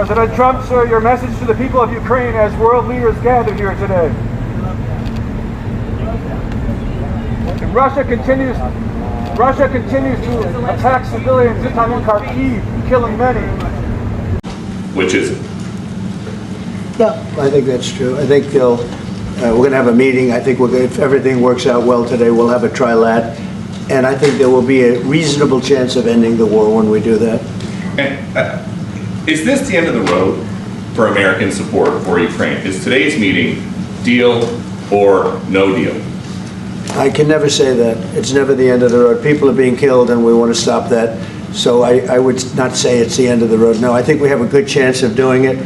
President Trump, sir, your message to the people of Ukraine as world leaders gather here today. And Russia continues to attack civilians, this time in Kharkiv, killing many. Which is it? Yeah, I think that's true. I think we're going to have a meeting. I think if everything works out well today, we'll have a trilat. And I think there will be a reasonable chance of ending the war when we do that. And is this the end of the road for American support for Ukraine? Is today's meeting deal or no deal? I can never say that. It's never the end of the road. People are being killed and we want to stop that. So I would not say it's the end of the road. No, I think we have a good chance of doing it.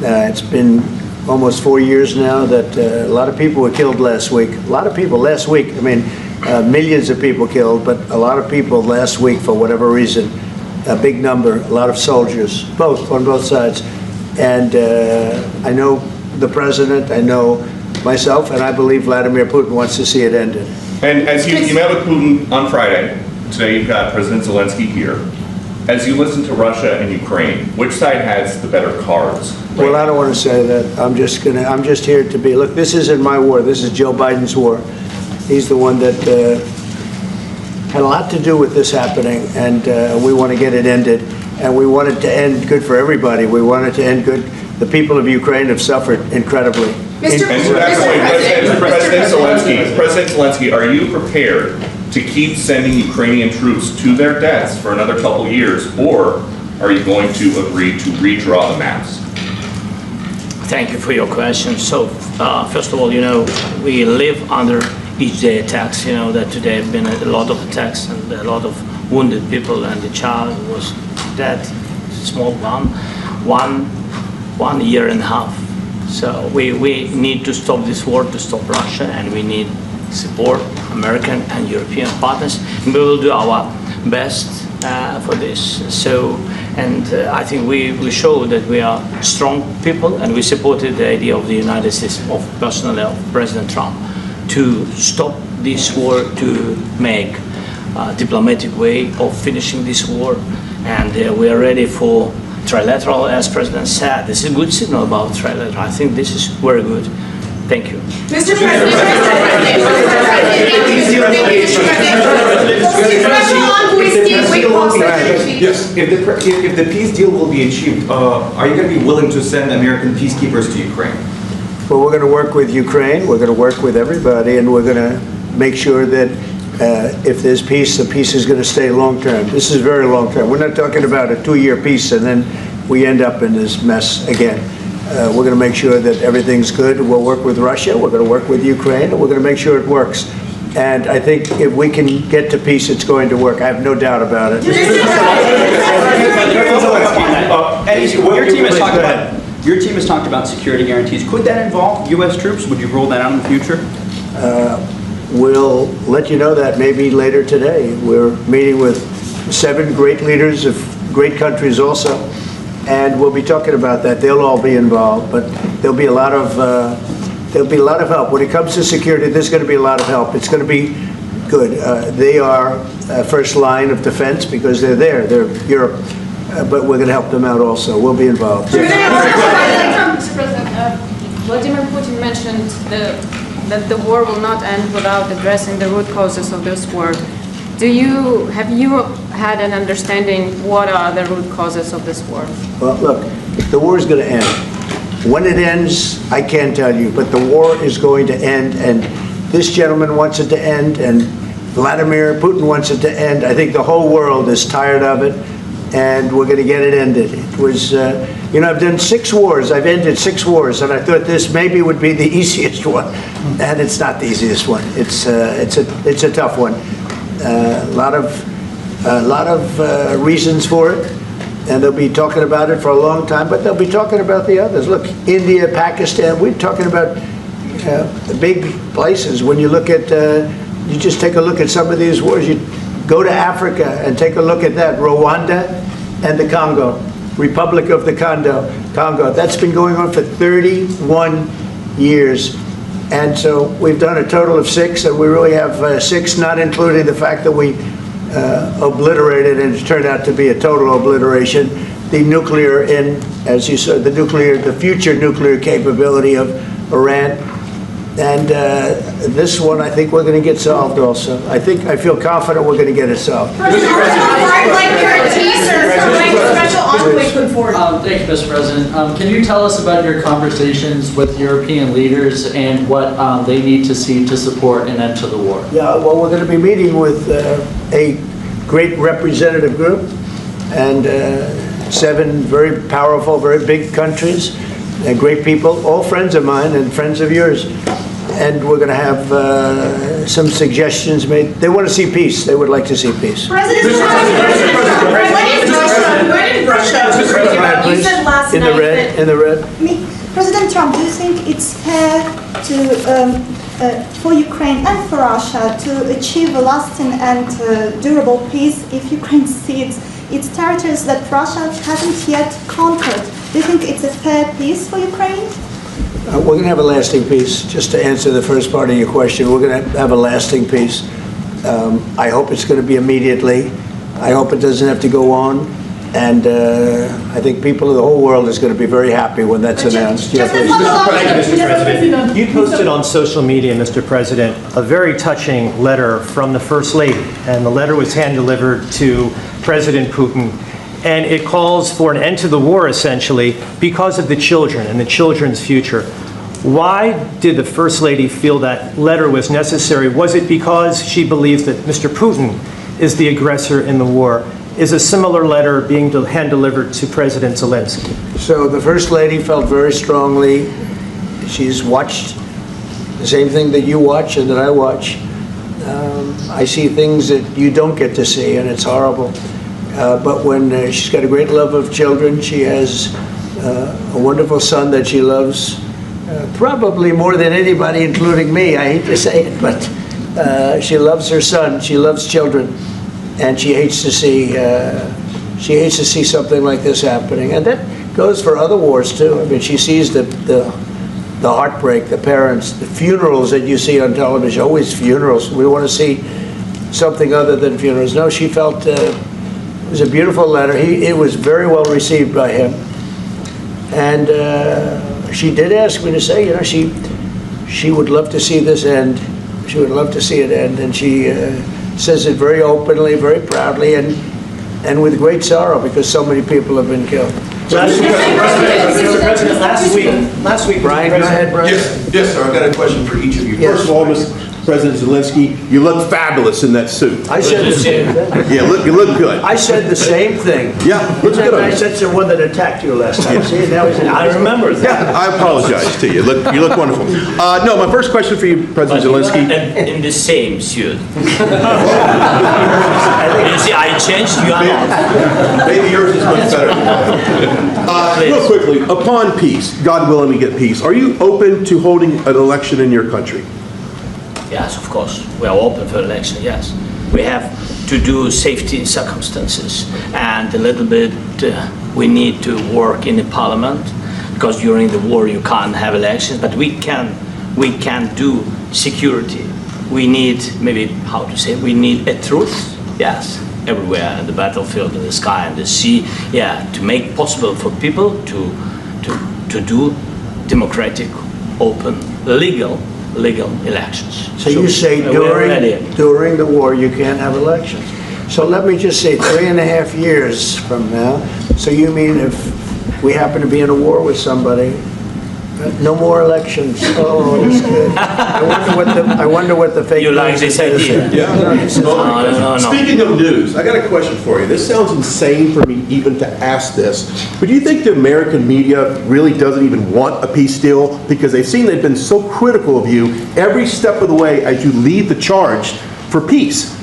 It's been almost 4 years now that a lot of people were killed last week. A lot of people last week, I mean, millions of people killed, but a lot of people last week for whatever reason, a big number, a lot of soldiers, on both sides. And I know the president, I know myself, and I believe Vladimir Putin wants to see it ended. And as you met with Putin on Friday, today you've got President Zelenskyy here. As you listen to Russia and Ukraine, which side has the better cards? Well, I don't want to say that. I'm just here to be, look, this isn't my war. This is Joe Biden's war. He's the one that had a lot to do with this happening, and we want to get it ended. And we want it to end good for everybody. We want it to end good. The people of Ukraine have suffered incredibly. President Zelenskyy, are you prepared to keep sending Ukrainian troops to their deaths for another couple years, or are you going to agree to redraw the maps? Thank you for your question. So, first of all, we live under each day attacks. That today have been a lot of attacks and a lot of wounded people, and the child was dead, small one year and a half. So we need to stop this war, to stop Russia, and we need support American and European partners. And we will do our best for this. So, and I think we show that we are strong people, and we supported the idea of the United States, personally of President Trump, to stop this war, to make a diplomatic way of finishing this war. And we are ready for trilateral, as President said. This is a good signal about trilateral. I think this is very good. Thank you. Mr. President, yes, if the peace deal will be achieved, are you going to be willing to send American peacekeepers to Ukraine? Well, we're going to work with Ukraine, we're going to work with everybody, and we're going to make sure that if there's peace, the peace is going to stay long-term. This is very long-term. We're not talking about a 2-year peace and then we end up in this mess again. We're going to make sure that everything's good. We'll work with Russia, we're going to work with Ukraine, and we're going to make sure it works. And I think if we can get to peace, it's going to work. I have no doubt about it. Your team has talked about security guarantees. Could that involve U.S. troops? Would you roll that out in the future? We'll let you know that maybe later today. We're meeting with 7 great leaders of great countries also, and we'll be talking about that. They'll all be involved, but there'll be a lot of help. When it comes to security, there's going to be a lot of help. It's going to be good. They are first line of defense because they're there. They're Europe. But we're going to help them out also. We'll be involved. Mr. President, Vladimir Putin mentioned that the war will not end without addressing the root causes of this war. Have you had an understanding what are the root causes of this war? Well, look, the war is going to end. When it ends, I can't tell you, but the war is going to end, and this gentleman wants it to end, and Vladimir Putin wants it to end. I think the whole world is tired of it, and we're going to get it ended. It was, I've done 6 wars. I've ended 6 wars, and I thought this maybe would be the easiest one, and it's not the easiest one. It's a tough one. A lot of reasons for it, and they'll be talking about it for a long time. But they'll be talking about the others. Look, India, Pakistan. We're talking about the big places. When you look at, you just take a look at some of these wars. You go to Africa and take a look at that. Rwanda and the Congo, Republic of the Congo. That's been going on for 31 years. And so we've done a total of 6, and we really have 6, not including the fact that we obliterated, and it turned out to be a total obliteration, the nuclear as you said, the future nuclear capability of Iran. And this one, I think we're going to get solved also. I feel confident we're going to get it solved. President special envoy put forward. Thank you, Mr. President. Can you tell us about your conversations with European leaders and what they need to see to support an end to the war? Yeah, well, we're going to be meeting with a great representative group and 7 very powerful, very big countries and great people, all friends of mine and friends of yours. And we're going to have some suggestions made. They want to see peace. They would like to see peace. President Trump, when in Russia, you said last In night the red, in the red. President Trump, do you think it's fair for Ukraine and for Russia to achieve a lasting and durable peace if Ukraine cedes its territories that Russia hasn't yet conquered? Do you think it's a fair peace for Ukraine? We're going to have a lasting peace. Just to answer the first part of your question, we're going to have a lasting peace. I hope it's going to be immediately. I hope it doesn't have to go on. And I think people of the whole world is going to be very happy when that's announced. Just a follow-up. You posted on social media, Mr. President, a very touching letter from the First Lady, and the letter was hand-delivered to President Putin, and it calls for an end to the war, essentially, because of the children and the children's future. Why did the First Lady feel that letter was necessary? Was it because she believes that Mr. Putin is the aggressor in the war? Is a similar letter being hand-delivered to President Zelenskyy? So the First Lady felt very strongly. She's watched the same thing that you watch and that I watch. I see things that you don't get to see, and it's horrible. But when she's got a great love of children, she has a wonderful son that she loves, probably more than anybody, including me. I hate to say it, but she loves her son. She loves children. And she hates to see something like this happening, and that goes for other wars too. I mean, she sees the heartbreak, the parents, the funerals that you see on television. Always funerals. We want to see something other than funerals. No, she felt it was a beautiful letter. It was very well received by him, and she did ask me to say, you know, she would love to see this end. She would love to see it end, and she says it very openly, very proudly, and with great sorrow because so many people have been killed. Last week, Brian, go ahead, Brian. Yes, sir. I've got a question for each of you. Yes. First of all, Mr. President Zelenskyy, you look fabulous in that suit. I said the same thing. Yeah, you look good. I said the same thing. Yeah, looks good on I you. said to the one that attacked you last time. See, now he's I remember that. Yeah, I apologize to you. You look wonderful. No, my first question for you, President Zelenskyy. In the same suit. You see, I changed, you are not. Maybe yours is much better. Real quickly, upon peace, God willing we get peace, are you open to holding an election in your country? Yes, of course. We are open for election, yes. We have to do safety circumstances, and a little bit we need to work in the parliament, because during the war you can't have elections, but we can do security. We need, maybe, how to say, we need a truth, yes, everywhere, in the battlefield, in the sky, in the sea, yeah, to make possible for people to do democratic, open, legal elections. So you say during the war you can't have elections. So let me just say 3.5 years from now. So you mean if we happen to be in a war with somebody, no more elections? Oh, that's good. I wonder what the fake You like news this is. idea? Yeah. No. Speaking of news, I got a question for you. This sounds insane for me even to ask this, but do you think the American media really doesn't even want a peace deal because they've been so critical of you every step of the way as you lead the charge for peace?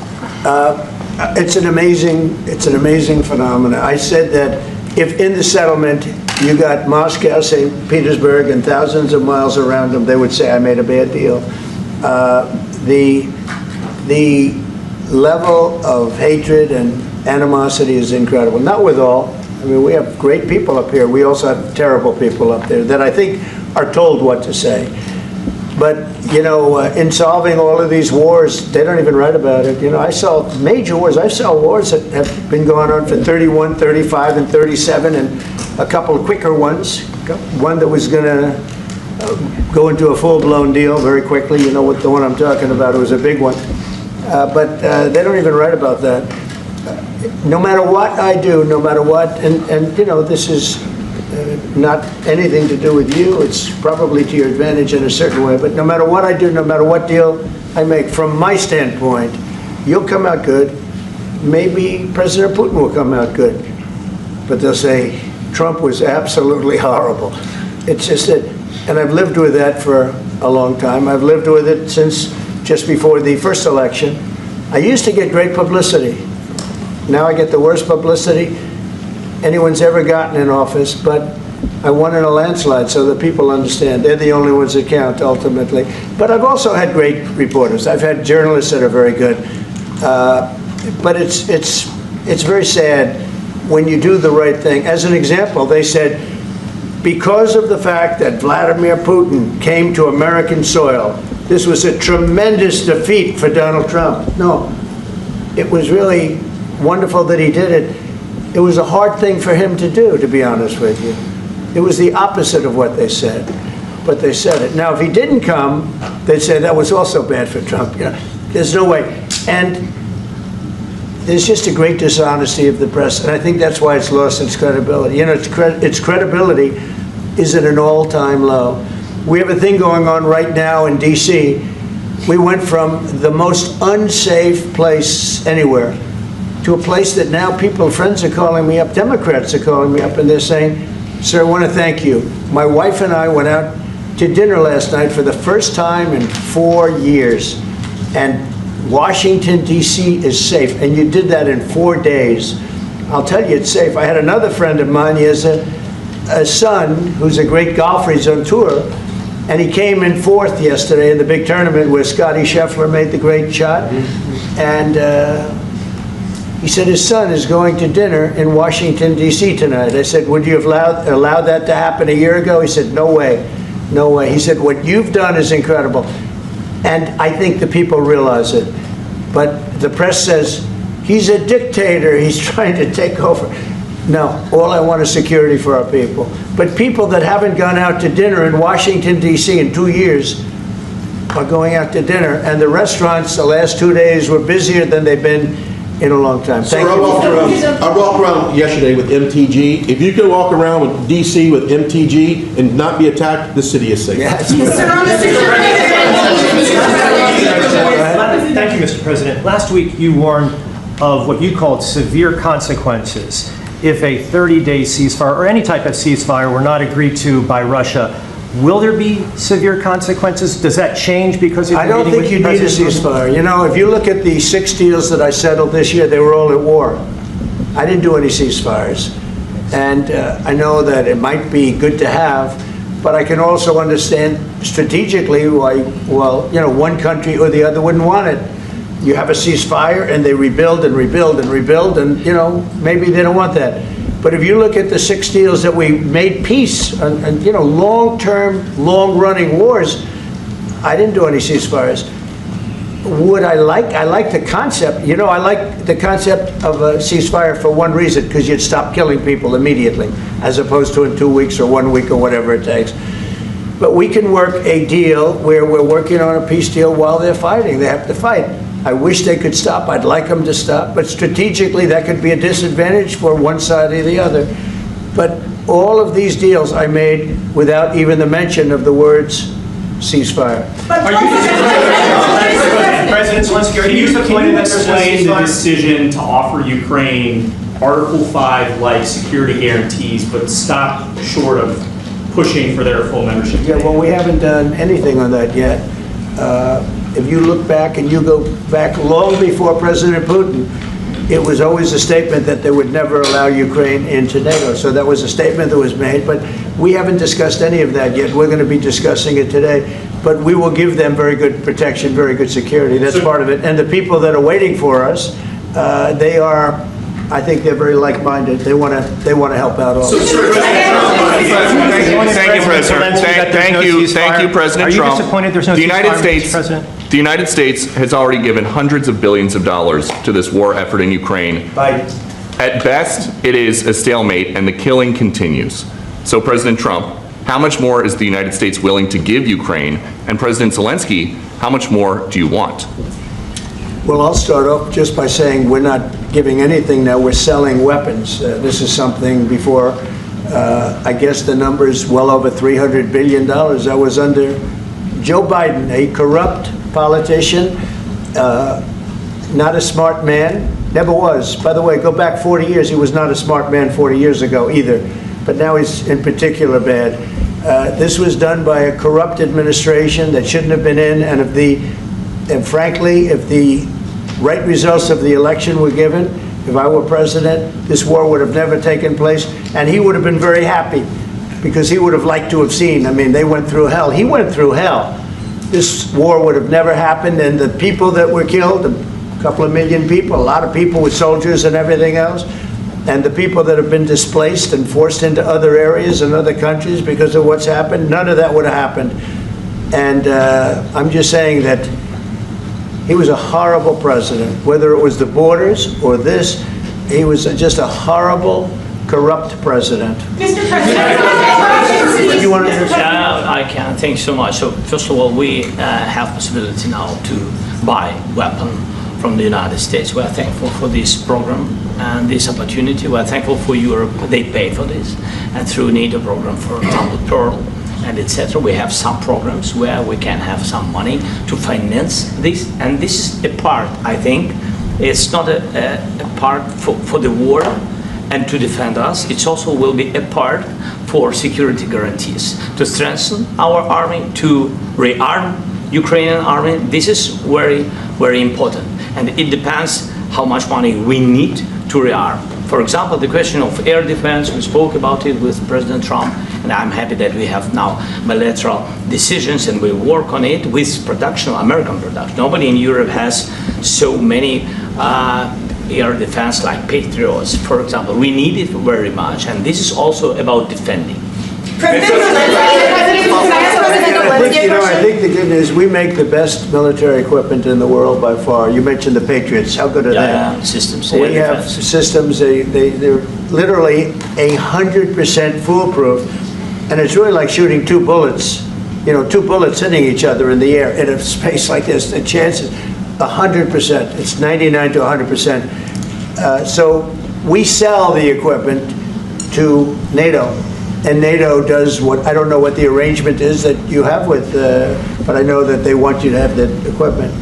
It's an amazing phenomenon. I said that if in the settlement you got Moscow, St. Petersburg, and thousands of miles around them, they would say I made a bad deal. The level of hatred and animosity is incredible. Not with all. I mean, we have great people up here. We also have terrible people up there that I think are told what to say. But, you know, in solving all of these wars, they don't even write about it. You know, I saw major wars. I saw wars that have been going on for 31, 35, and 37, and a couple of quicker ones. One that was going to go into a full-blown deal very quickly. You know what the one I'm talking about. It was a big one. But they don't even write about that. No matter what I do, no matter what, and you know, this is not anything to do with you. It's probably to your advantage in a certain way. But no matter what I do, no matter what deal I make, from my standpoint, you'll come out good. Maybe President Putin will come out good. But they'll say, Trump was absolutely horrible. It's just that, and I've lived with that for a long time. I've lived with it since just before the first election. I used to get great publicity. Now I get the worst publicity anyone's ever gotten in office, but I won in a landslide, so that people understand. They're the only ones that count, ultimately. But I've also had great reporters. I've had journalists that are very good. But it's very sad when you do the right thing. As an example, they said, because of the fact that Vladimir Putin came to American soil, this was a tremendous defeat for Donald Trump. No, it was really wonderful that he did it. It was a hard thing for him to do, to be honest with you. It was the opposite of what they said, but they said it. Now, if he didn't come, they'd say that was also bad for Trump. You know, there's no way. And there's just a great dishonesty of the press, and I think that's why it's lost its credibility. You know, its credibility is at an all-time low. We have a thing going on right now in D.C. We went from the most unsafe place anywhere to a place that now friends are calling me up, Democrats are calling me up, and they're saying, sir, I want to thank you. My wife and I went out to dinner last night for the first time in 4 years, and Washington, D.C. is safe, and you did that in 4 days. I'll tell you, it's safe. I had another friend of mine, he has a son who's a great golfer, he's on tour, and he came in fourth yesterday in the big tournament where Scotty Scheffler made the great shot, and he said his son is going to dinner in Washington, D.C. tonight. I said, would you have allowed that to happen a year ago? He said, no way, no way. He said, what you've done is incredible. And I think the people realize it. But the press says, he's a dictator, he's trying to take over. No, all I want is security for our people. But people that haven't gone out to dinner in Washington, D.C. in 2 years are going out to dinner. And the restaurants the last 2 days were busier than they've been in a long time. Thank you. I walked around yesterday with MTG. If you could walk around with DC with MTG and not be attacked, the city is safe. Yes. Thank you, Mr. President. Last week, you warned of what you called severe consequences if a 30-day ceasefire or any type of ceasefire were not agreed to by Russia. Will there be severe consequences? Does that change because you're I don't think you need a ceasefire. You know, if you look at the 6 deals that I settled this year, they were all at war. I didn't do any ceasefires. And I know that it might be good to have, but I can also understand strategically why, well, you know, one country or the other wouldn't want it. You have a ceasefire and they rebuild and rebuild and rebuild, and, you know, maybe they don't want that. But if you look at the 6 deals that we made peace and you know, long-term, long-running wars, I didn't do any ceasefires. Would I like the concept, you know, I like the concept of a ceasefire for one reason, because you'd stop killing people immediately, as opposed to in 2 weeks or 1 week or whatever it takes. But we can work a deal where we're working on a peace deal while they're fighting. They have to fight. I wish they could stop. I'd like them to stop. But strategically, that could be a disadvantage for one side or the other. But all of these deals I made without even the mention of the words ceasefire. President Zelenskyy, can you explain the decision to offer Ukraine Article 5 like security guarantees, but stop short of pushing for their full membership? Yeah, well, we haven't done anything on that yet. If you look back and you go back long before President Putin, it was always a statement that they would never allow Ukraine into NATO. So that was a statement that was made, but we haven't discussed any of that yet. We're going to be discussing it today. But we will give them very good protection, very good security. That's part of it. And the people that are waiting for us, they are I think they're very like-minded. They want to help out also. Thank you, President. Thank you, President Trump. Are you disappointed there's no The United ceasefire, States, Mr. President? the United States has already given hundreds of billions of dollars to this war effort in Ukraine. Biden. At best, it is a stalemate, and the killing continues. So, President Trump, how much more is the United States willing to give Ukraine? And President Zelenskyy, how much more do you want? Well, I'll start off just by saying we're not giving anything now. We're selling weapons. This is something before, I guess the number is well over $300 billion. That was under Joe Biden, a corrupt politician, not a smart man, never was. By the way, go back 40 years. He was not a smart man 40 years ago either. But now he's in particular bad. This was done by a corrupt administration that shouldn't have been in, and frankly, if the right results of the election were given, if I were president, this war would have never taken place, and he would have been very happy, because he would have liked to have seen. I mean, they went through hell. He went through hell. This war would have never happened, and the people that were killed, a couple of million people, a lot of people with soldiers and everything else, and the people that have been displaced and forced into other areas and other countries because of what's happened, none of that would have happened. And I'm just saying that he was a horrible president, whether it was the borders or this. He was just a horrible, corrupt president. Mr. President, You want to I can. Thank you so much. So first of all, we have possibility now to buy weapon from the United States. We are thankful for this program and this opportunity. We are thankful for Europe. They pay for this. And through NATO program, for example, Pearl and etc., we have some programs where we can have some money to finance this. And this is a part, I think, it's not a part for the war and to defend us. It also will be a part for security guarantees, to strengthen our army, to rearm Ukrainian army. This is very, very important. And it depends how much money we need to rearm. For example, the question of air defense, we spoke about it with President Trump, and I'm happy that we have now bilateral decisions and we work on it with production, American production. Nobody in Europe has so many air defense like Patriots, for example. We need it very much, and this is also about defending. I think the good news, we make the best military equipment in the world by far. You mentioned the Patriots. How good are they? Yeah, systems. We have systems, they're literally 100% foolproof. And it's really like shooting two bullets, two bullets hitting each other in the air in a space like this. The chance is 100%. It's 99 to 100%. So we sell the equipment to NATO. And NATO does what, I don't know what the arrangement is that you have with, but I know that they want you to have the equipment.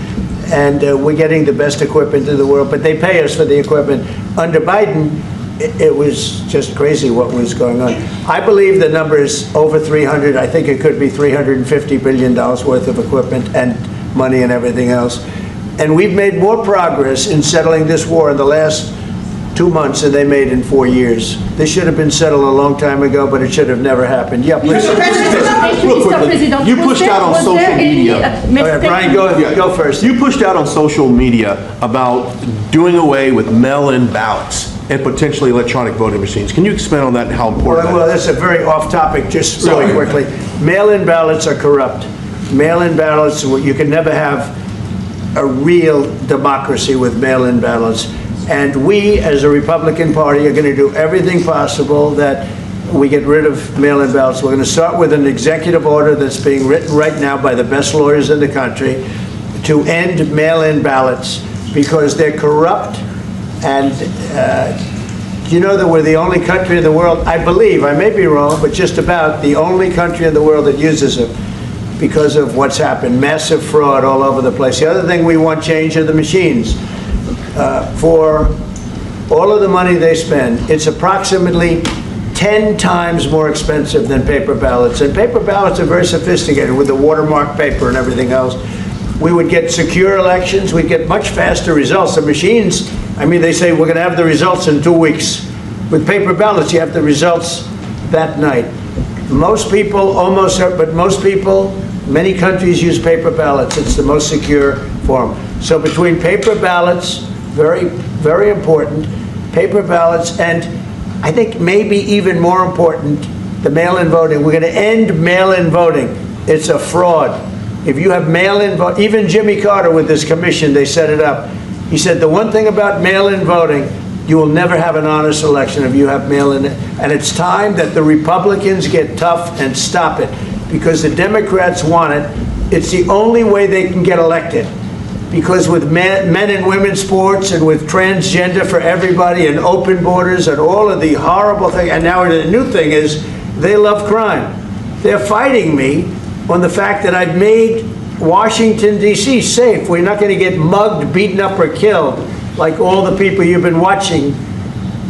And we're getting the best equipment in the world, but they pay us for the equipment. Under Biden, it was just crazy what was going on. I believe the number is over 300. I think it could be $350 billion worth of equipment and money and everything else. And we've made more progress in settling this war in the last 2 months than they made in 4 years. This should have been settled a long time ago, but it should have never happened. Yeah, please. Real quickly, you pushed out on social media. Brian, go first. You pushed out on social media about doing away with mail-in ballots and potentially electronic voting machines. Can you expand on that and how important Well, that is? that's a very off-topic, just really quickly. Mail-in ballots are corrupt. Mail-in ballots, you can never have a real democracy with mail-in ballots. And we, as a Republican Party, are going to do everything possible that we get rid of mail-in ballots. We're going to start with an executive order that's being written right now by the best lawyers in the country to end mail-in ballots because they're corrupt. And you know that we're the only country in the world, I believe, I may be wrong, but just about the only country in the world that uses them because of what's happened. Massive fraud all over the place. The other thing we want change are the machines. For all of the money they spend, it's approximately 10 times more expensive than paper ballots. And paper ballots are very sophisticated with the watermark paper and everything else. We would get secure elections. We'd get much faster results. The machines, I mean, they say we're going to have the results in 2 weeks. With paper ballots, you have the results that night. Most people, many countries use paper ballots. It's the most secure form. So between paper ballots, very, very important, paper ballots, and I think maybe even more important, the mail-in voting. We're going to end mail-in voting. It's a fraud. If you have mail-in vote, even Jimmy Carter with this commission, they set it up. He said the one thing about mail-in voting, you will never have an honest election if you have mail-in. And it's time that the Republicans get tough and stop it, because the Democrats want it. It's the only way they can get elected. Because with men and women's sports and with transgender for everybody and open borders and all of the horrible things, and now the new thing is they love crime. They're fighting me on the fact that I've made Washington, D.C. safe. We're not going to get mugged, beaten up, or killed like all the people you've been watching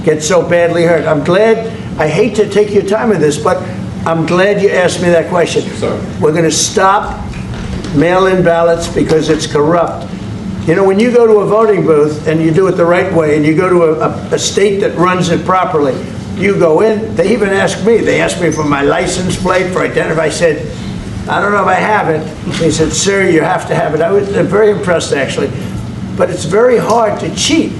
get so badly hurt. I'm glad, I hate to take your time with this, but I'm glad you asked me that question. Sorry. We're going to stop mail-in ballots because it's corrupt. You know, when you go to a voting booth and you do it the right way and you go to a state that runs it properly, you go in, they even ask me. They asked me for my license plate, for identity. I said, I don't know if I have it. They said, sir, you have to have it. I was very impressed, actually. But it's very hard to cheat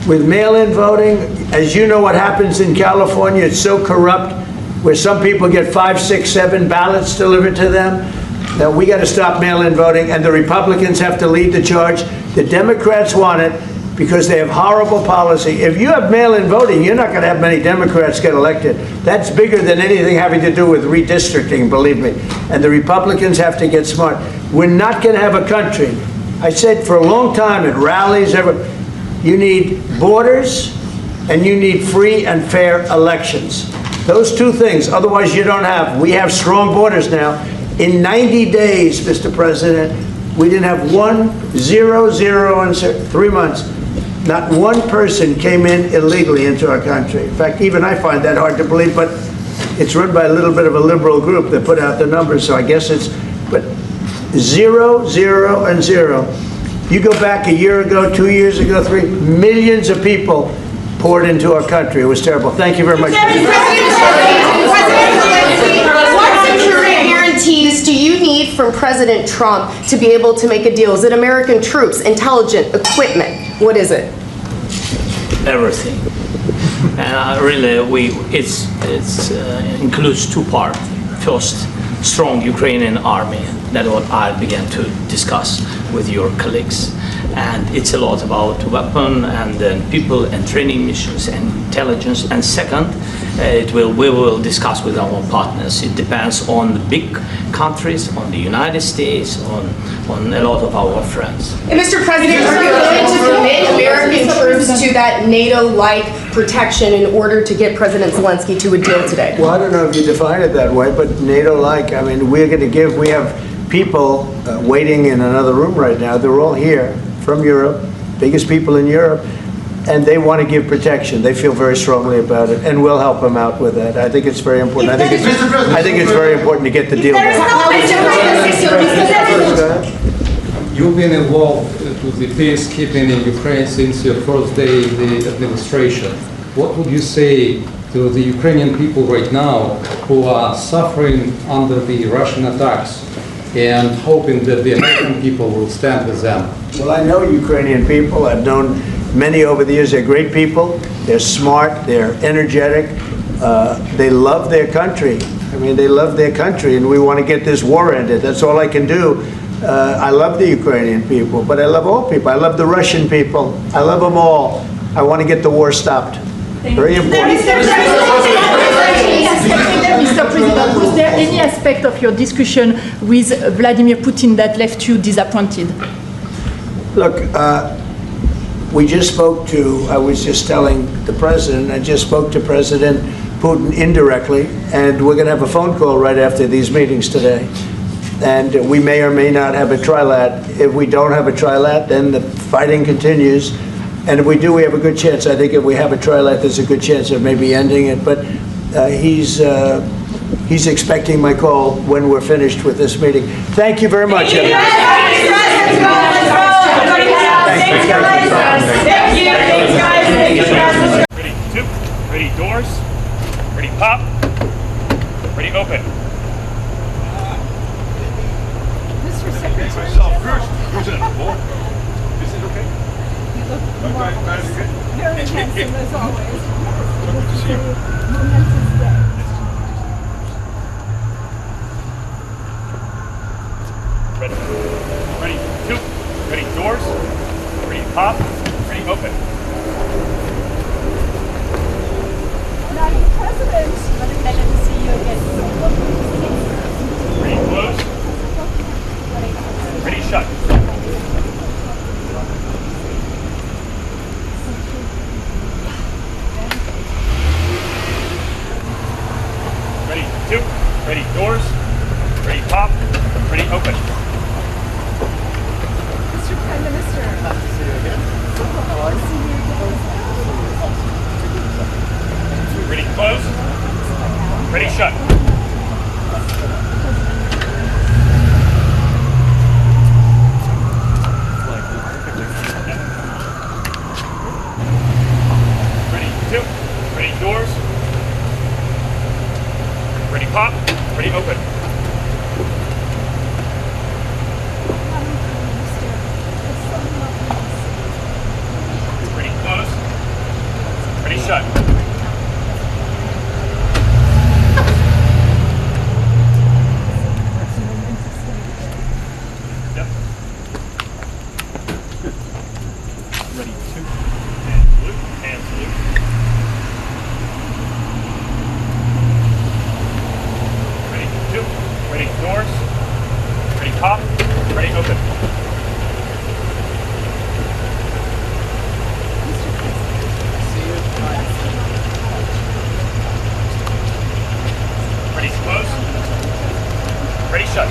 with mail-in voting. As you know what happens in California, it's so corrupt, where some people get 5, 6, 7 ballots delivered to them. Now, we got to stop mail-in voting, and the Republicans have to lead the charge. The Democrats want it because they have horrible policy. If you have mail-in voting, you're not going to have many Democrats get elected. That's bigger than anything having to do with redistricting, believe me. And the Republicans have to get smart. We're not going to have a country. I said for a long time at rallies, you need borders and you need free and fair elections. Those two things, otherwise you don't have. We have strong borders now. In 90 days, Mr. President, we didn't have 0, 0, and 3 months. Not one person came in illegally into our country. In fact, even I find that hard to believe, but it's run by a little bit of a liberal group that put out the numbers, so I guess it's, but 0, 0, and 0. You go back a year ago, 2 years ago, 3, millions of people poured into our country. It was terrible. Thank you very much. What security guarantees do you need from President Trump to be able to make a deal? Is it American troops, intelligence, equipment? What is it? Everything. And really, it includes two parts. First, strong Ukrainian army. That's what I began to discuss with your colleagues. And it's a lot about weapon and then people and training missions and intelligence. And second, we will discuss with our partners. It depends on the big countries, on the United States, on a lot of our friends. And Mr. President, are you going to commit American troops to that NATO-like protection in order to get President Zelenskyy to a deal today? Well, I don't know if you define it that way, but NATO-like, I mean, we have people waiting in another room right now. They're all here from Europe, biggest people in Europe, and they want to give protection. They feel very strongly about it, and we'll help them out with that. I think it's very important. I think it's very important to get the deal done. You've been involved with the peacekeeping in Ukraine since your first day in the administration. What would you say to the Ukrainian people right now who are suffering under the Russian attacks and hoping that the American people will stand with them? Well, I know Ukrainian people. I've known many over the years. They're great people. They're smart. They're energetic. They love their country. I mean, they love their country, and we want to get this war ended. That's all I can do. I love the Ukrainian people, but I love all people. I love the Russian people. I love them all. I want to get the war stopped. Very important. Mr. President, was there any aspect of your discussion with Vladimir Putin that left you disappointed? Look, we just spoke to, I was just telling the President, I just spoke to President Putin indirectly, and we're going to have a phone call right after these meetings today. And we may or may not have a trilat. If we don't have a trilat, then the fighting continues. And if we do, we have a good chance. I think if we have a trilat, there's a good chance of maybe ending it. But he's expecting my call when we're finished with this meeting. Thank you very much, everyone. Ready, two, ready, doors, ready, pop, ready, open. Myself first, President. Is it okay? Very handsome as always. Ready. Ready, two. Ready, doors. Ready, pop. Ready, open. Madam President, glad to see you again. Ready, close. Ready, shut. Ready, two. Ready, doors. Ready, pop. Ready, open. Mr. Prime Minister. Glad to see you again. Ready, close. Ready, shut. Ready, two. Ready, doors. Ready, pop. Ready, open. Ready, close. Ready, shut. Yep. Ready, two. And salute. And salute. Ready, two. Ready, doors. Ready, pop. Ready, open. Ready, close. Ready, shut.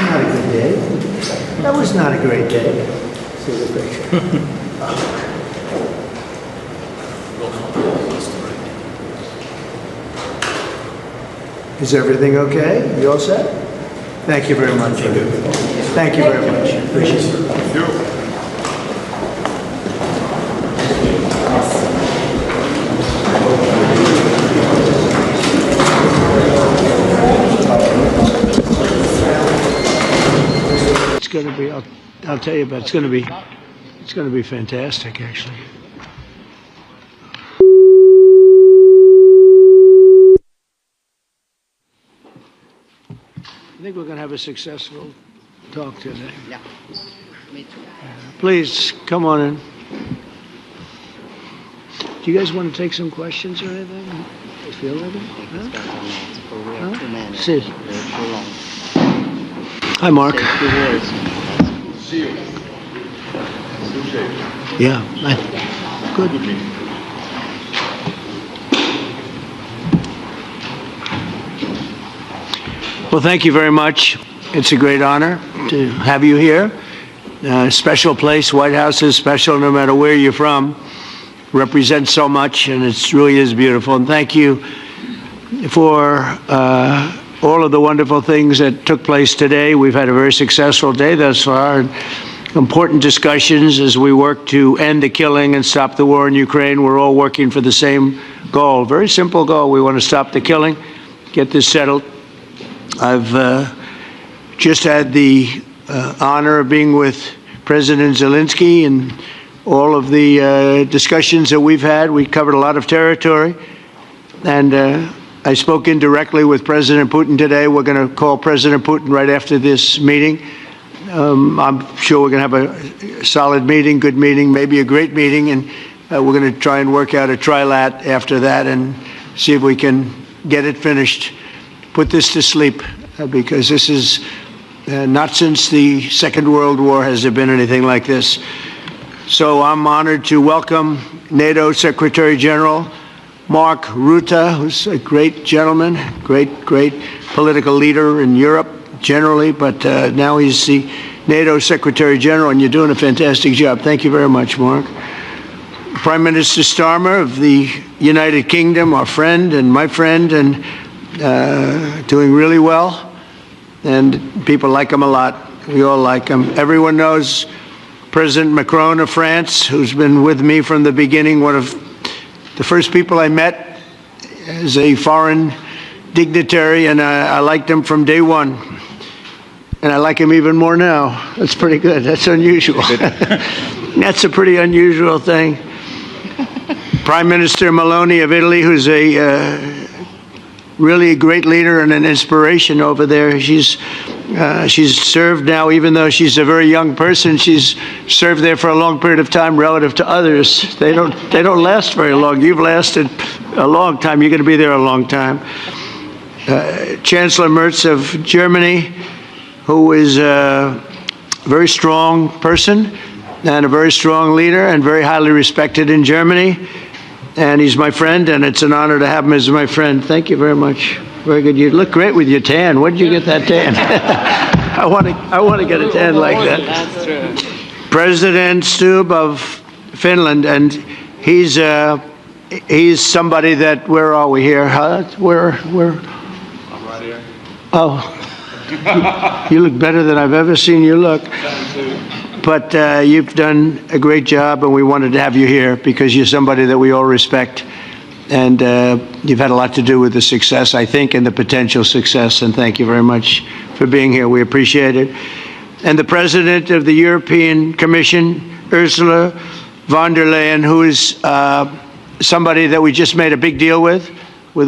Not a good day. That was not a great day. See the picture. Is everything okay? You all set? Thank you very much. Thank you very much. Appreciate it. Thank you. It's going to be, I'll tell you, but it's going to be fantastic, actually. I think we're going to have a successful talk today. Yeah, me too. Please, come on in. Do you guys want to take some questions or anything? You feel ready? Huh? See. Hi, Mark. See you. Yeah. Good. Well, thank you very much. It's a great honor to have you here. Special place. White House is special no matter where you're from. Represents so much, and it really is beautiful. And thank you for all of the wonderful things that took place today. We've had a very successful day thus far, and important discussions as we work to end the killing and stop the war in Ukraine. We're all working for the same goal, very simple goal. We want to stop the killing, get this settled. I've just had the honor of being with President Zelenskyy and all of the discussions that we've had. We covered a lot of territory, and I spoke indirectly with President Putin today. We're going to call President Putin right after this meeting. I'm sure we're going to have a solid meeting, good meeting, maybe a great meeting, and we're going to try and work out a trilat after that and see if we can get it finished, put this to sleep, because this is not since the Second World War has there been anything like this. So I'm honored to welcome NATO Secretary General Mark Rutte, who's a great gentleman, great political leader in Europe generally, but now he's the NATO Secretary General, and you're doing a fantastic job. Thank you very much, Mark. Prime Minister Starmer of the United Kingdom, our friend and my friend, and doing really well. And people like him a lot. We all like him. Everyone knows President Macron of France, who's been with me from the beginning, one of the first people I met as a foreign dignitary, and I liked him from day one. And I like him even more now. That's pretty good. That's unusual. That's a pretty unusual thing. Prime Minister Meloni of Italy, who's a really a great leader and an inspiration over there. She's served now, even though she's a very young person, she's served there for a long period of time relative to others. They don't last very long. You've lasted a long time. You're going to be there a long time. Chancellor Merz of Germany, who is a very strong person and a very strong leader and very highly respected in Germany. And he's my friend, and it's an honor to have him as my friend. Thank you very much. Very good. You look great with your tan. Where did you get that tan? I want to get a tan like that. That's true. President Stubb of Finland, and he's somebody that, where are we here? Where? I'm right here. Oh, you look better than I've ever seen you look. But you've done a great job, and we wanted to have you here because you're somebody that we all respect. And you've had a lot to do with the success, I think, and the potential success. And thank you very much for being here. We appreciate it. And the President of the European Commission, Ursula von der Leyen, who is somebody that we just made a big deal with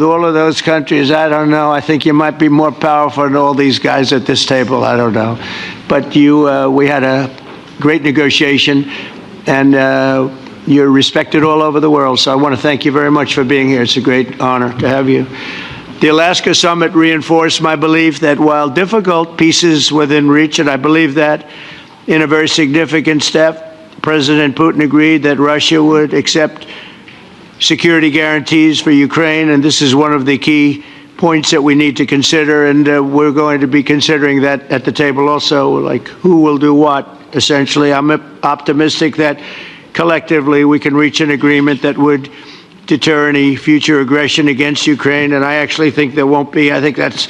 all of those countries. I don't know. I think you might be more powerful than all these guys at this table. I don't know. But we had a great negotiation, and you're respected all over the world. So I want to thank you very much for being here. It's a great honor to have you. The Alaska Summit reinforced my belief that while difficult, peace is within reach, and I believe that in a very significant step, President Putin agreed that Russia would accept security guarantees for Ukraine, and this is one of the key points that we need to consider, and we're going to be considering that at the table also, like who will do what, essentially. I'm optimistic that collectively we can reach an agreement that would deter any future aggression against Ukraine, and I actually think there won't be. I think that's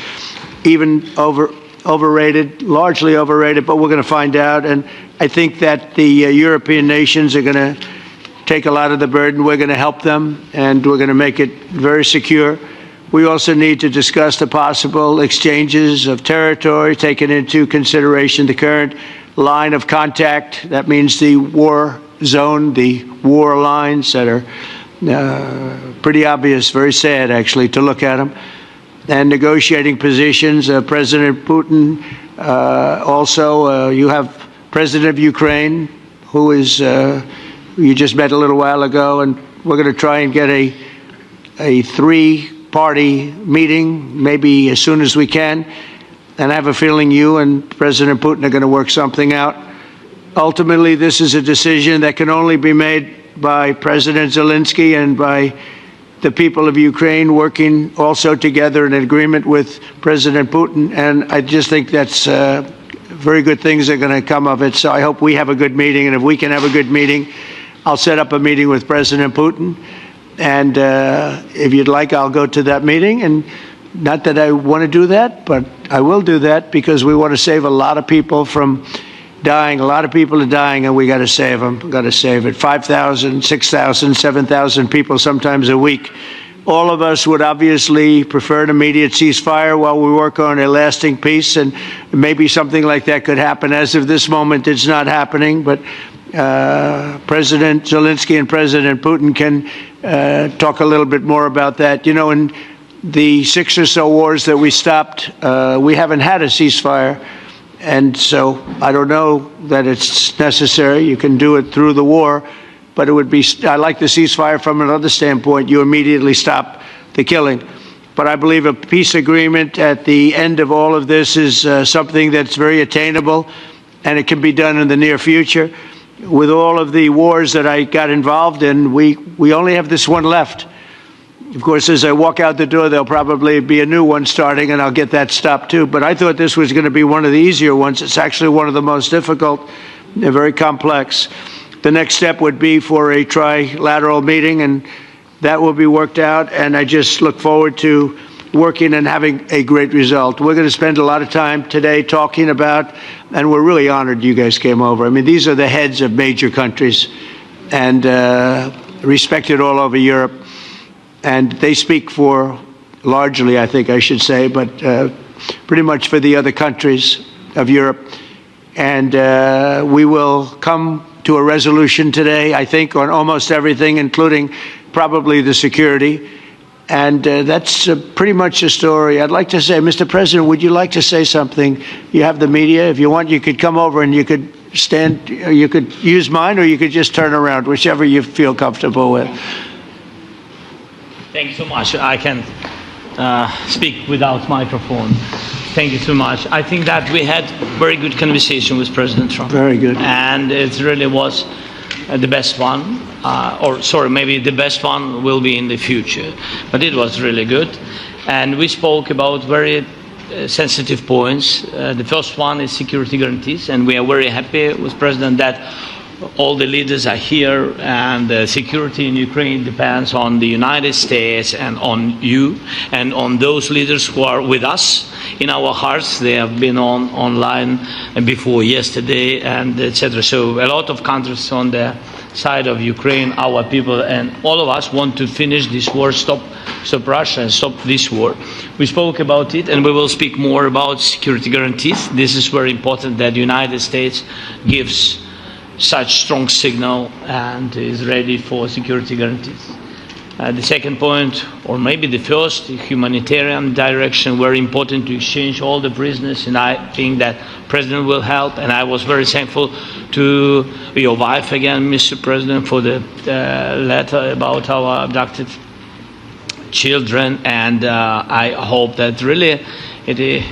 even overrated, largely overrated, but we're going to find out, and I think that the European nations are going to take a lot of the burden. We're going to help them, and we're going to make it very secure. We also need to discuss the possible exchanges of territory, taking into consideration the current line of contact. That means the war zone, the war lines that are pretty obvious, very sad actually to look at them. And negotiating positions. President Putin, also you have President of Ukraine, who is, you just met a little while ago, and we're going to try and get a three-party meeting, maybe as soon as we can. And I have a feeling you and President Putin are going to work something out. Ultimately, this is a decision that can only be made by President Zelenskyy and by the people of Ukraine working also together in agreement with President Putin. And I just think that's very good things are going to come of it. So I hope we have a good meeting. And if we can have a good meeting, I'll set up a meeting with President Putin. And if you'd like, I'll go to that meeting. And not that I want to do that, but I will do that because we want to save a lot of people from dying. A lot of people are dying, and we got to save them. We've got to save it. 5,000, 6,000, 7,000 people sometimes a week. All of us would obviously prefer an immediate ceasefire while we work on a lasting peace, and maybe something like that could happen. As of this moment, it's not happening, but President Zelenskyy and President Putin can talk a little bit more about that. You know, in the 6 or so wars that we stopped, we haven't had a ceasefire. And so I don't know that it's necessary. You can do it through the war, but it would be, I like the ceasefire from another standpoint. You immediately stop the killing. But I believe a peace agreement at the end of all of this is something that's very attainable, and it can be done in the near future. With all of the wars that I got involved in, we only have this one left. Of course, as I walk out the door, there'll probably be a new one starting, and I'll get that stopped too. But I thought this was going to be one of the easier ones. It's actually one of the most difficult. They're very complex. The next step would be for a trilateral meeting, and that will be worked out. And I just look forward to working and having a great result. We're going to spend a lot of time today talking about, and we're really honored you guys came over. I mean, these are the heads of major countries and respected all over Europe. And they speak for, largely, I think I should say, but pretty much for the other countries of Europe. And we will come to a resolution today, I think, on almost everything, including probably the security. And that's pretty much the story. I'd like to say, Mr. President, would you like to say something? You have the media. If you want, you could come over and you could stand, you could use mine, or you could just turn around, whichever you feel comfortable with. Thank you so much. I can speak without microphone. Thank you so much. I think that we had very good conversation with President Trump. Very good. And it really was the best one. Or sorry, maybe the best one will be in the future. But it was really good. And we spoke about very sensitive points. The first one is security guarantees. And we are very happy with President that all the leaders are here, and the security in Ukraine depends on the United States and on you and on those leaders who are with us in our hearts. They have been online before yesterday, and etc. So a lot of countries on the side of Ukraine, our people, and all of us want to finish this war, stop Russia and stop this war. We spoke about it, and we will speak more about security guarantees. This is very important that the United States gives such strong signal and is ready for security guarantees. The second point, or maybe the first, the humanitarian direction, very important to exchange all the prisoners, and I think that President will help. And I was very thankful to your wife again, Mr. President, for the letter about our abducted children, and I hope that really it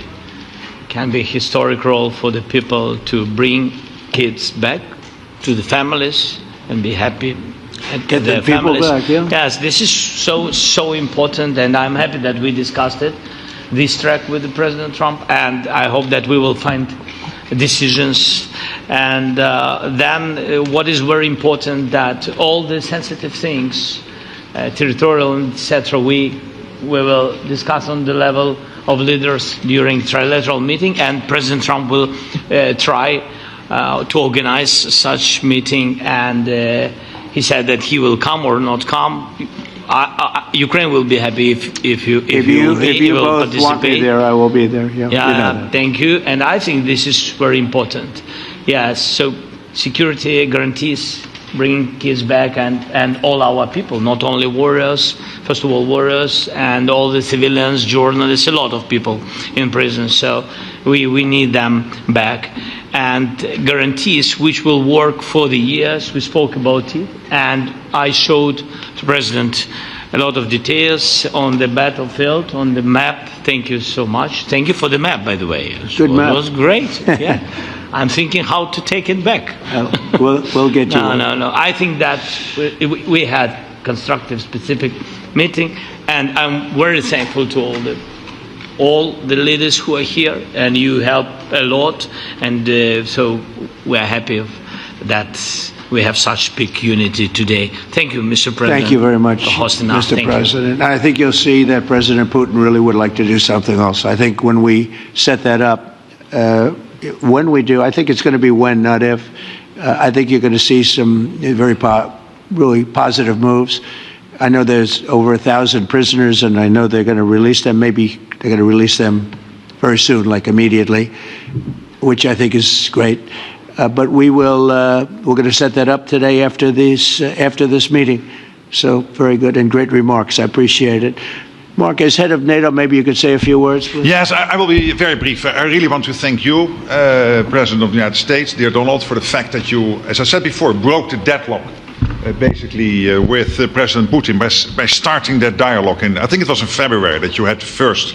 can be a historic role for the people to bring kids back to the families and be happy and get the people back. Yeah. Yes, this is so important, and I'm happy that we discussed it, this track with the President Trump, and I hope that we will find decisions. And then what is very important, that all the sensitive things, territorial, etc., we will discuss on the level of leaders during trilateral meeting, and President Trump will try to organize such meeting, and he said that he will come or not come. Ukraine will be happy if you both want me there, I will be there. Yeah, yeah, you know, thank you. And I think this is very important. Yes, so security guarantees, bringing kids back, and all our people, not only warriors, first of all warriors, and all the civilians, journalists, a lot of people in prison. So we need them back. And guarantees which will work for the years. We spoke about it, and I showed the President a lot of details on the battlefield, on the map. Thank you so much. Thank you for the map, by the way. Good map. It was great. Yeah. I'm thinking how to take it back. We'll get you. No. I think that we had constructive, specific meeting, and I'm very thankful to all the leaders who are here, and you help a lot, and so we are happy that we have such big unity today. Thank you, Mr. President. Thank you very much, for hosting us. Mr. President. I think you'll see that President Putin really would like to do something else. I think when we set that up, when we do, I think it's going to be when, not if. I think you're going to see some very really positive moves. I know there's over 1,000 prisoners, and I know they're going to release them. Maybe they're going to release them very soon, like immediately, which I think is great. But we're going to set that up today after this meeting. So very good and great remarks. I appreciate it. Mark, as head of NATO, maybe you could say a few words, please. Yes, I will be very brief. I really want to thank you, President of the United States, dear Donald, for the fact that you, as I said before, broke the deadlock basically with President Putin by starting that dialogue. And I think it was in February that you had the first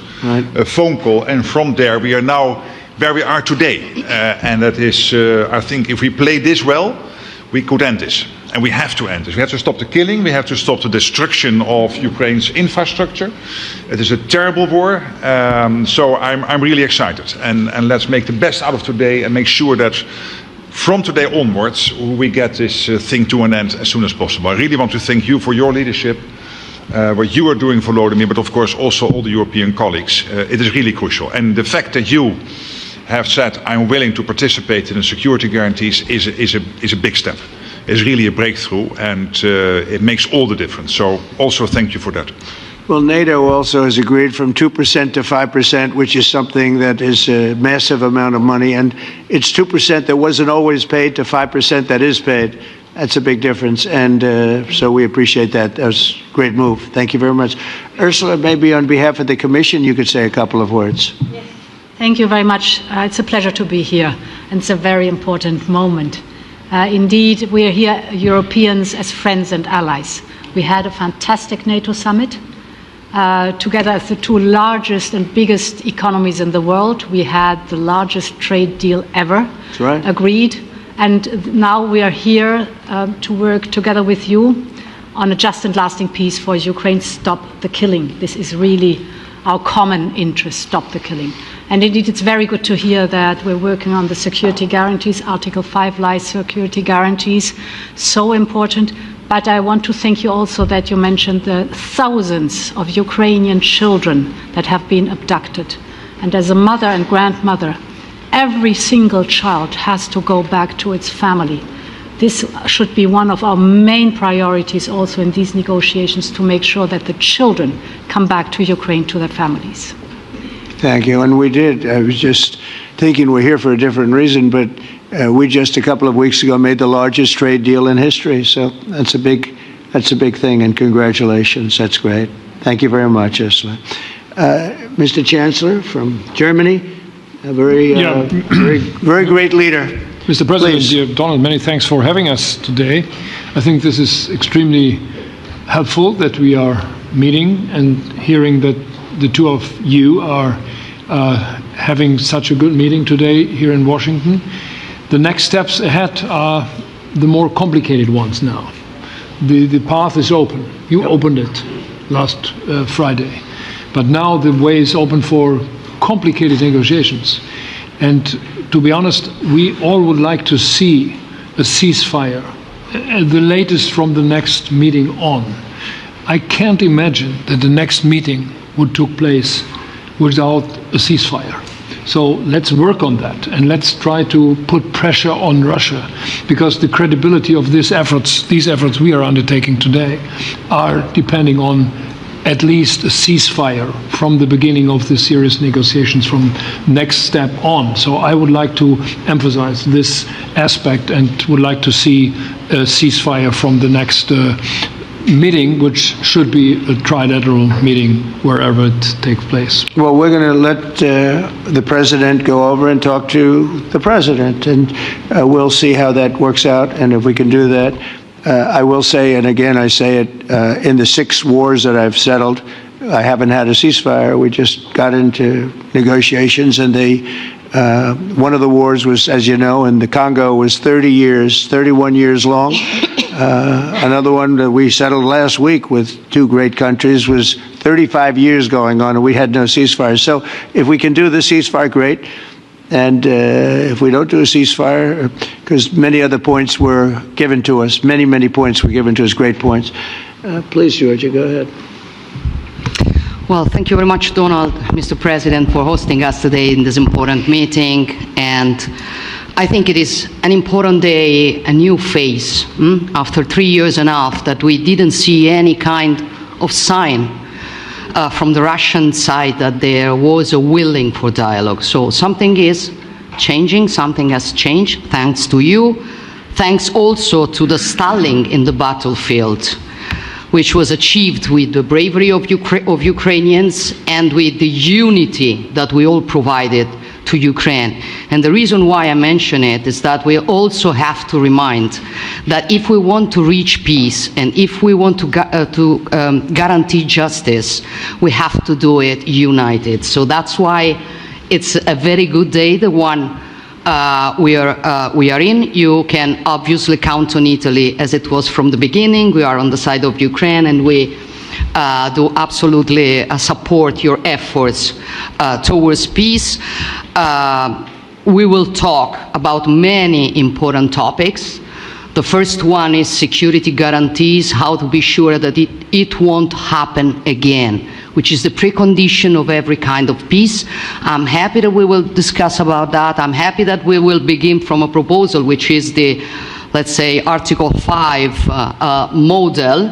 phone call, and from there we are now where we are today. And that is, I think, if we play this well, we could end this. And we have to end this. We have to stop the killing. We have to stop the destruction of Ukraine's infrastructure. It is a terrible war. So I'm really excited. And let's make the best out of today and make sure that from today onwards we get this thing to an end as soon as possible. I really want to thank you for your leadership, what you are doing for Volodymyr, but of course also all the European colleagues. It is really crucial. And the fact that you have said I'm willing to participate in the security guarantees is a big step. It's really a breakthrough, and it makes all the difference. So also thank you for that. Well, NATO also has agreed from 2% to 5%, which is something that is a massive amount of money. And it's 2% that wasn't always paid to 5% that is paid. That's a big difference. And so we appreciate that. That was a great move. Thank you very much. Ursula, maybe on behalf of the Commission, you could say a couple of words. Yes. Thank you very much. It's a pleasure to be here. And it's a very important moment. Indeed, we are here, Europeans, as friends and allies. We had a fantastic NATO summit. Together as the two largest and biggest economies in the world, we had the largest trade deal ever agreed. And now we are here to work together with you on a just and lasting peace for Ukraine. Stop the killing. This is really our common interest, stop the killing. And indeed, it's very good to hear that we're working on the security guarantees, Article 5 lies security guarantees, so important. But I want to thank you also that you mentioned the thousands of Ukrainian children that have been abducted. And as a mother and grandmother, every single child has to go back to its family. This should be one of our main priorities also in these negotiations, to make sure that the children come back to Ukraine, to their families. Thank you. And we did. I was just thinking we're here for a different reason, but we just a couple of weeks ago made the largest trade deal in history. So that's a big thing, and congratulations. That's great. Thank you very much, Ursula. Mr. Chancellor from Germany, a very great leader. Mr. President, dear Donald, many thanks for having us today. I think this is extremely helpful that we are meeting and hearing that the two of you are having such a good meeting today here in Washington. The next steps ahead are the more complicated ones now. The path is open. You opened it last Friday. But now the way is open for complicated negotiations. And to be honest, we all would like to see a ceasefire, the latest from the next meeting on. I can't imagine that the next meeting would take place without a ceasefire. So let's work on that, and let's try to put pressure on Russia, because the credibility of these efforts we are undertaking today are depending on at least a ceasefire from the beginning of the serious negotiations from next step on. So I would like to emphasize this aspect and would like to see a ceasefire from the next meeting, which should be a trilateral meeting wherever it takes place. Well, we're going to let the president go over and talk to the president, and we'll see how that works out, and if we can do that. I will say, and again I say it, in the 6 wars that I've settled, I haven't had a ceasefire. We just got into negotiations, and one of the wars was, as you know, in the Congo was 31 years long. Another one that we settled last week with 2 great countries was 35 years going on, and we had no ceasefire. So if we can do the ceasefire, great. And if we don't do a ceasefire, because many other points were given to us, many points were given to us, great points. Please, Georgia, go ahead. Well, thank you very much, Donald, Mr. President, for hosting us today in this important meeting. And I think it is an important day, a new phase, after 3 years and a half that we didn't see any kind of sign from the Russian side that there was a willing for dialogue. So something is changing, something has changed, thanks to you. Thanks also to the stalling in the battlefield. which was achieved with the bravery of Ukrainians and with the unity that we all provided to Ukraine. And the reason why I mention it is that we also have to remind that if we want to reach peace and if we want to guarantee justice, we have to do it united. So that's why it's a very good day, the one we are in. You can obviously count on Italy as it was from the beginning. We are on the side of Ukraine, and we do absolutely support your efforts towards peace. We will talk about many important topics. The first one is security guarantees, how to be sure that it won't happen again, which is the precondition of every kind of peace. I'm happy that we will discuss about that. I'm happy that we will begin from a proposal, which is the, let's say, Article 5 model,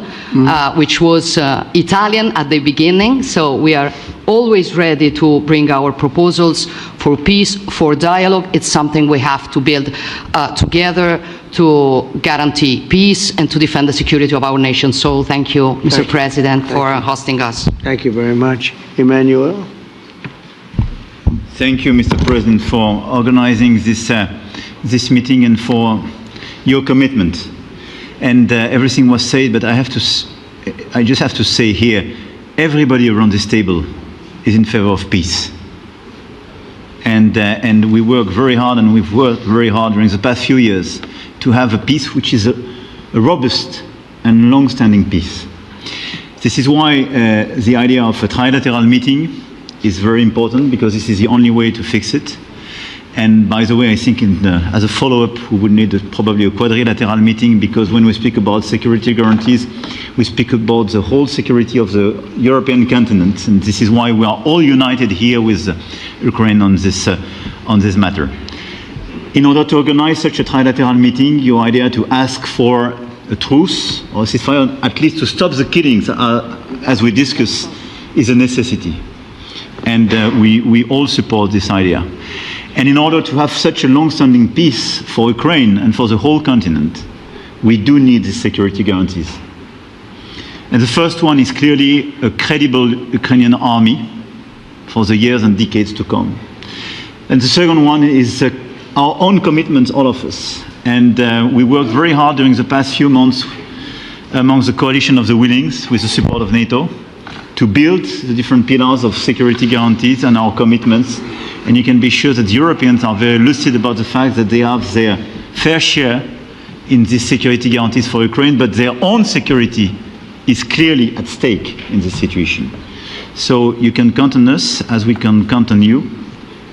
which was Italian at the beginning. So we are always ready to bring our proposals for peace, for dialogue. It's something we have to build together to guarantee peace and to defend the security of our nation. So thank you, Mr. President, for hosting us. Thank you very much. Emmanuel? Thank you, Mr. President, for organizing this meeting and for your commitment. And everything was said, but I just have to say here, everybody around this table is in favor of peace. And we work very hard, and we've worked very hard during the past few years to have a peace which is a robust and long-standing peace. This is why the idea of a trilateral meeting is very important, because this is the only way to fix it. And by the way, I think as a follow-up, we would need probably a quadrilateral meeting, because when we speak about security guarantees, we speak about the whole security of the European continent. And this is why we are all united here with Ukraine on this matter. In order to organize such a trilateral meeting, your idea to ask for a truce or a ceasefire, at least to stop the killings, as we discussed, is a necessity. And we all support this idea. And in order to have such a long-standing peace for Ukraine and for the whole continent, we do need these security guarantees. And the first one is clearly a credible Ukrainian army for the years and decades to come. And the second one is our own commitment, all of us. And we worked very hard during the past few months among the coalition of the willings, with the support of NATO, to build the different pillars of security guarantees and our commitments. And you can be sure that the Europeans are very lucid about the fact that they have their fair share in these security guarantees for Ukraine, but their own security is clearly at stake in this situation. So you can count on us, as we can count on you,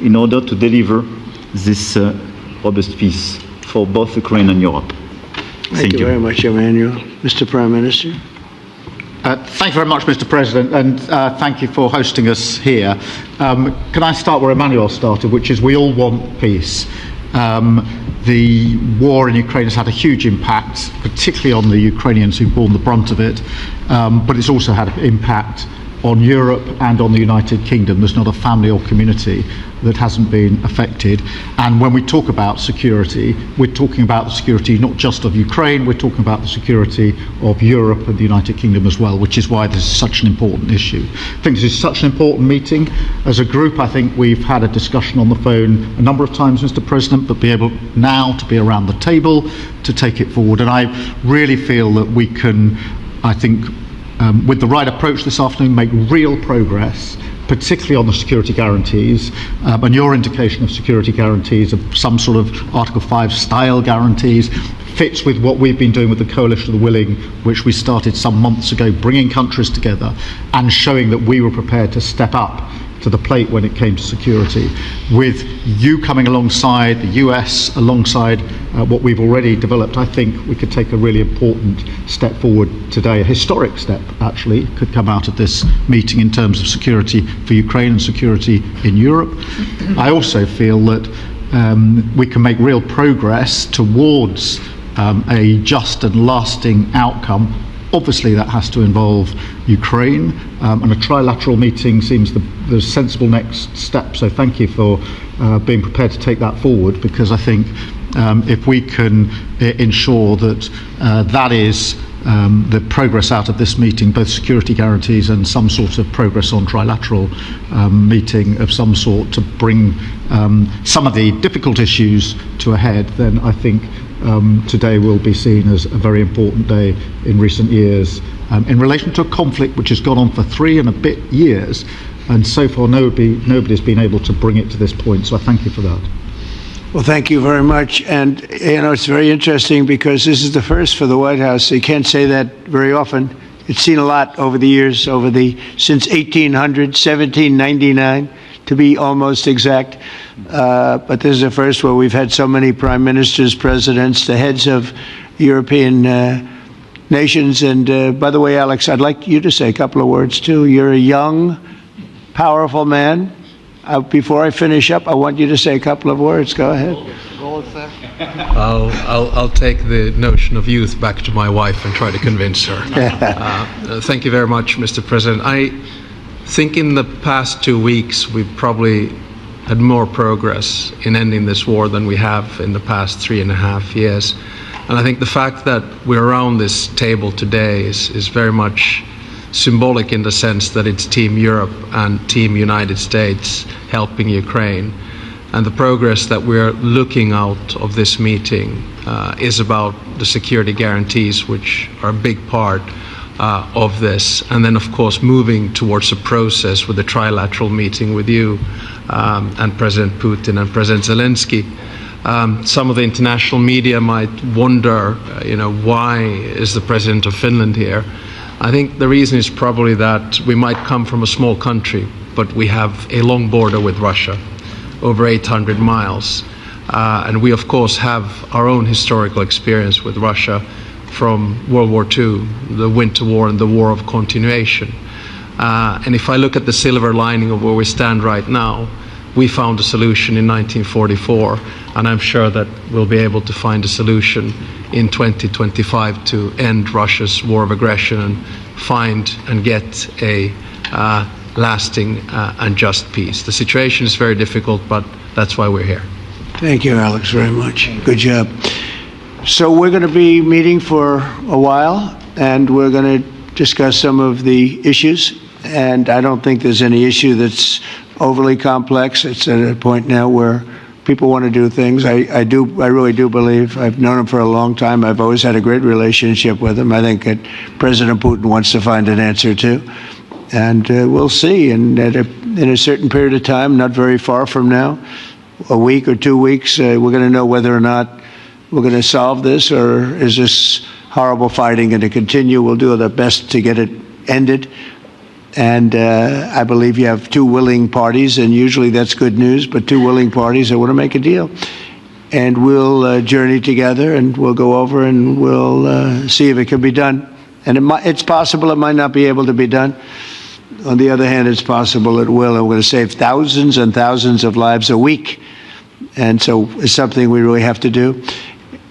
in order to deliver this robust peace for both Ukraine and Europe. Thank you very much, Emmanuel. Mr. Prime Minister? Thank you very much, Mr. President, and thank you for hosting us here. Can I start where Emmanuel started, which is we all want peace. The war in Ukraine has had a huge impact, particularly on the Ukrainians who've borne the brunt of it, but it's also had an impact on Europe and on the United Kingdom. There's not a family or community that hasn't been affected. And when we talk about security, we're talking about the security not just of Ukraine, we're talking about the security of Europe and the United Kingdom as well, which is why this is such an important issue. I think this is such an important meeting. As a group, I think we've had a discussion on the phone a number of times, Mr. President, but be able now to be around the table to take it forward. And I really feel that we can, I think, with the right approach this afternoon, make real progress, particularly on the security guarantees, and your indication of security guarantees of some sort of Article 5 style guarantees fits with what we've been doing with the Coalition of the Willing, which we started some months ago, bringing countries together and showing that we were prepared to step up to the plate when it came to security. With you coming alongside, the US alongside what we've already developed, I think we could take a really important step forward today. A historic step, actually, could come out of this meeting in terms of security for Ukraine and security in Europe. I also feel that we can make real progress towards a just and lasting outcome. Obviously, that has to involve Ukraine, and a trilateral meeting seems the sensible next step. So thank you for being prepared to take that forward, because I think if we can ensure that that is the progress out of this meeting, both security guarantees and some sort of progress on trilateral meeting of some sort to bring some of the difficult issues to a head, then I think today will be seen as a very important day in recent years in relation to a conflict which has gone on for 3 and a bit years, and so far nobody's been able to bring it to this point, so I thank you for that. Well, thank you very much. And, it's very interesting because this is the first for the White House. You can't say that very often. It's seen a lot over the years, since 1800, 1799, to be almost exact. But this is the first where we've had so many prime ministers, presidents, the heads of European nations. And by the way, Alex, I'd like you to say a couple of words, too. You're a young, powerful man. Before I finish up, I want you to say a couple of words. Go ahead. I'll take the notion of youth back to my wife and try to convince her. Thank you very much, Mr. President. I think in the past 2 weeks, we've probably had more progress in ending this war than we have in the past 3.5 years. And I think the fact that we're around this table today is very much symbolic in the sense that it's Team Europe and Team United States helping Ukraine. And the progress that we're looking out of this meeting is about the security guarantees, which are a big part of this. And then, of course, moving towards a process with a trilateral meeting with you and President Putin and President Zelenskyy. Some of the international media might wonder, why is the President of Finland here? I think the reason is probably that we might come from a small country, but we have a long border with Russia, over 800 miles. And we, of course, have our own historical experience with Russia from World War II, the Winter War and the War of Continuation. And if I look at the silver lining of where we stand right now, we found a solution in 1944, and I'm sure that we'll be able to find a solution in 2025 to end Russia's war of aggression and find and get a lasting and just peace. The situation is very difficult, but that's why we're here. Thank you, Alex, very much. Good job. So we're going to be meeting for a while, and we're going to discuss some of the issues. And I don't think there's any issue that's overly complex. It's at a point now where people want to do things. I really do believe. I've known him for a long time. I've always had a great relationship with him. I think that President Putin wants to find an answer too. And we'll see. And in a certain period of time, not very far from now, a week or 2 weeks, we're going to know whether or not we're going to solve this, or is this horrible fighting going to continue. We'll do our best to get it ended. And I believe you have 2 willing parties, and usually that's good news, but 2 willing parties that want to make a deal. And we'll journey together, and we'll go over, and we'll see if it can be done. And it's possible it might not be able to be done. On the other hand, it's possible it will, and we're going to save thousands and thousands of lives a week. And so it's something we really have to do.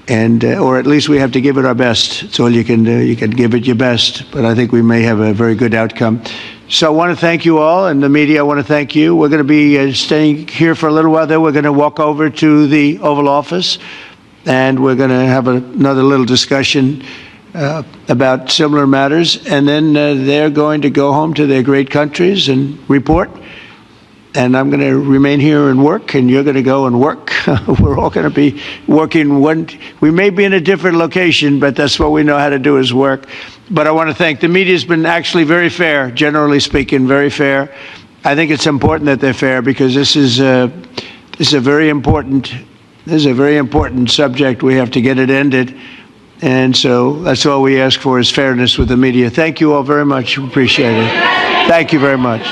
And, or at least we have to give it our best. It's all you can do. You can give it your best, but I think we may have a very good outcome. So I want to thank you all, and the media, I want to thank you. We're going to be staying here for a little while. Then we're going to walk over to the Oval Office, and we're going to have another little discussion about similar matters. And then they're going to go home to their great countries and report. And I'm going to remain here and work, and you're going to go and work. We're all going to be working. We may be in a different location, but that's what we know how to do, is work. But I want to thank the media. Has been actually very fair, generally speaking, very fair. I think it's important that they're fair, because this is a very important subject. We have to get it ended. And so that's all we ask for, is fairness with the media. Thank you all very much. Appreciate it. Thank you very much.